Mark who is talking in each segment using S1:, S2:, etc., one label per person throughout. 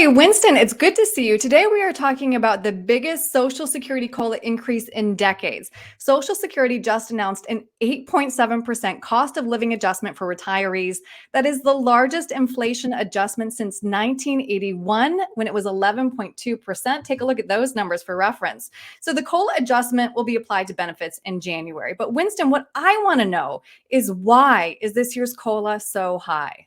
S1: Hey, Winston, it's good to see you. Today, we are talking about the biggest Social Security COLA increase in decades. Social Security just announced an 8.7% cost of living adjustment for retirees. That is the largest inflation adjustment since 1981, when it was 11.2%. Take a look at those numbers for reference. So, the COLA adjustment will be applied to benefits in January. But, Winston, what I want to know is why is this year's COLA so high?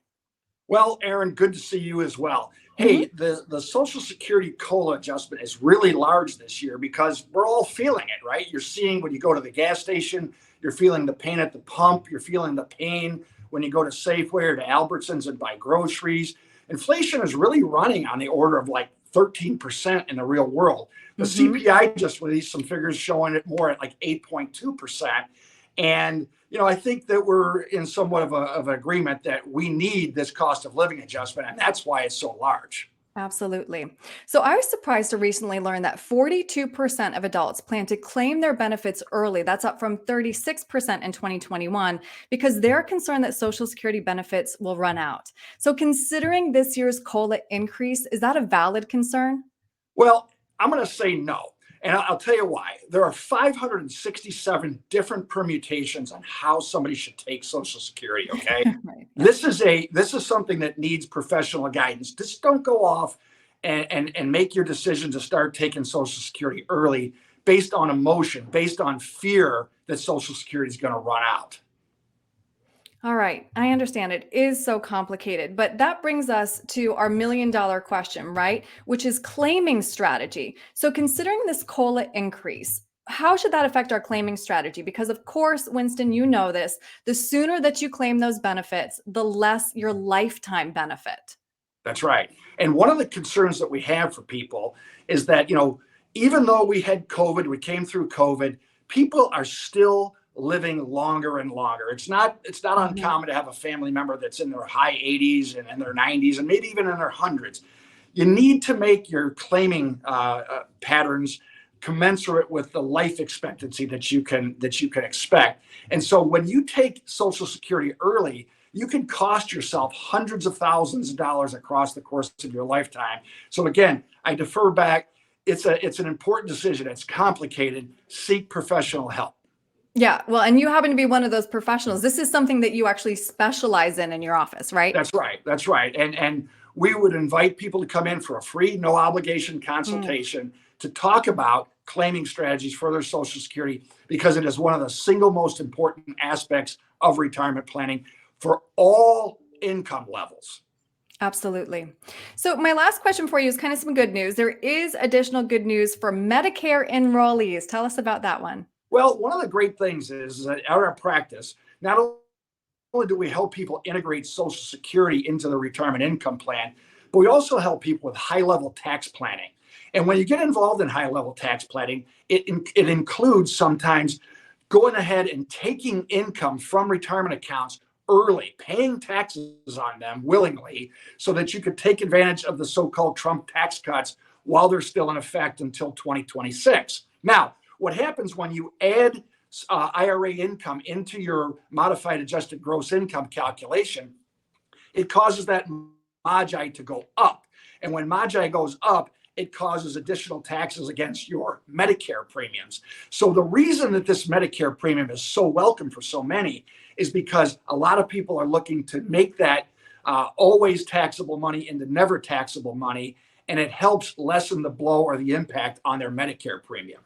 S2: Well, Aaron, good to see you as well.
S1: Mhm.
S2: Hey, the Social Security COLA adjustment is really large this year because we're all feeling it, right? You're seeing when you go to the gas station, you're feeling the pain at the pump, you're feeling the pain when you go to Safeway or to Albertsons and buy groceries. Inflation is really running on the order of like 13% in the real world. The
S1: Mhm.
S2: CPI just released some figures showing it more at like 8.2%. And I think that we're in somewhat of an agreement that we need this cost of living adjustment, and that's why it's so large.
S1: Absolutely. So I was surprised to recently learn that 42% of adults plan to claim their benefits early. That's up from 36% in 2021 because they're concerned that Social Security benefits will run out. So, considering this year's COLA increase, is that a valid concern?
S2: Well, I'm going to say no. And I'll tell you why. There are 567 different permutations on how somebody should take Social Security. Okay,
S1: Right. Yeah.
S2: this is something that needs professional guidance. Just don't go off and make your decision to start taking Social Security early based on emotion, based on fear that Social Security is going to run out.
S1: All right, I understand it is so complicated, but that brings us to our $1 million question, right? Which is claiming strategy. So, considering this COLA increase, how should that affect our claiming strategy? Because, of course, Winston, you know this, the sooner that you claim those benefits, the less your lifetime benefit.
S2: That's right. And one of the concerns that we have for people is that, even though we had COVID, we came through COVID, people are still living longer and longer. It's not
S1: Mhm.
S2: uncommon to have a family member that's in their high 80s and in their 90s and maybe even in their hundreds. You need to make your claiming patterns commensurate with the life expectancy that you can expect. And so when you take Social Security early, you can cost yourself hundreds of thousands of dollars across the course of your lifetime. So again, I defer back. It's an important decision. It's complicated. Seek professional help.
S1: Yeah, well, and you happen to be one of those professionals. This is something that you actually specialize in your office, right?
S2: That's right. That's right. And we would invite people to come in for a free, no obligation
S1: Mm.
S2: consultation to talk about claiming strategies for their Social Security because it is one of the single most important aspects of retirement planning for all income levels.
S1: Absolutely. So, my last question for you is kind of some good news. There is additional good news for Medicare enrollees. Tell us about that one.
S2: Well, one of the great things is that our practice, not only do we help people integrate Social Security into the retirement income plan, but we also help people with high level tax planning. And when you get involved in high level tax planning, it includes sometimes going ahead and taking income from retirement accounts early, paying taxes on them willingly so that you could take advantage of the so called Trump tax cuts while they're still in effect until 2026. Now, what happens when you add IRA income into your modified adjusted gross income calculation, it causes that MAGI to go up. And when MAGI goes up, it causes additional taxes against your Medicare premiums. So the reason that this Medicare premium is so welcome for so many is because a lot of people are looking to make that always taxable money into never taxable money, and it helps lessen the blow or the impact on their Medicare premium.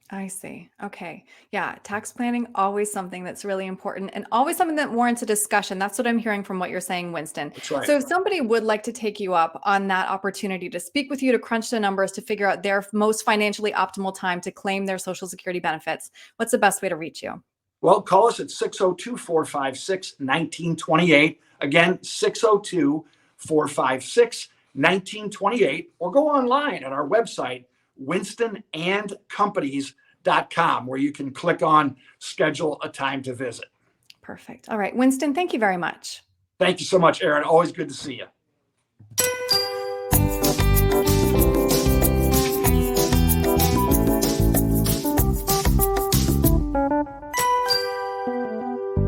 S1: I see. Okay. Yeah. Tax planning, always something that's really important and always something that warrants a discussion. That's what I'm hearing from what you're saying, Winston.
S2: That's right.
S1: So, if somebody would like to take you up on that opportunity to speak with you, to crunch the numbers, to figure out their most financially optimal time to claim their Social Security benefits, what's the best way to reach you?
S2: Well, call us at 602-456-1928. Again, 602-456-1928, or go online at our website, winstonandcompanies.com, where you can click on schedule a time to visit.
S1: Perfect. All right. Winston, thank you very much.
S2: Thank you so much, Aaron. Always good to see you.